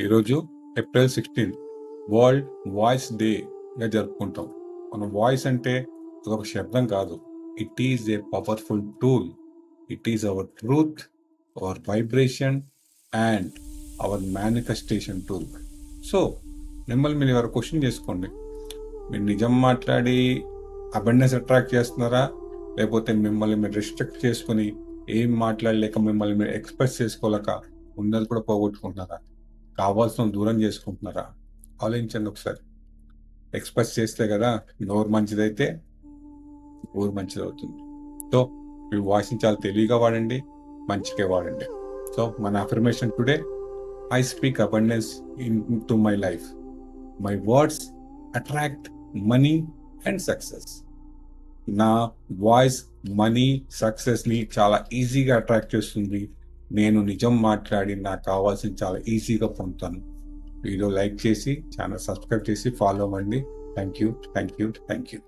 ఈరోజు April 16 world voice డేగా జరుపుకుంటాం. మన వాయిస్ అంటే ఒక శబ్దం కాదు. It is a powerful tool. It is our truth, our vibration and our manifestation tool. So మిమ్మల్ని మీరు ఎవరు క్వశ్చన్ చేసుకోండి. మీరు నిజం మాట్లాడి అబండెన్స్ అట్రాక్ట్ చేస్తున్నారా, లేకపోతే మిమ్మల్ని మీరు రిస్ట్రిక్ట్ చేసుకుని ఏం మాట్లాడలేక మిమ్మల్ని మీరు ఎక్స్ప్రెస్ చేసుకోలేక ఉన్నది కూడా పోగొట్టుకుంటున్నారా, కావాల్సిన దూరం చేసుకుంటున్నారా? ఆలోచించండి ఒకసారి. ఎక్స్ప్రెస్ చేస్తే కదా నోరు మంచిదైతే ఊరు మంచిది అవుతుంది. సో మీ వాయిస్ని చాలా తెలివిగా వాడండి, మంచిగా వాడండి. సో మన affirmation today: I speak abundance in to my life. My words attract money and success. నా వాయిస్ మనీ, సక్సెస్ని చాలా ఈజీగా అట్రాక్ట్ చేస్తుంది. నేను నిజం మాట్లాడి నాకు కావాల్సింది చాలా ఈజీగా పొందుతాను. వీడియో లైక్ చేసి ఛానల్ సబ్స్క్రైబ్ చేసి ఫాలో అవ్వండి. Thank you.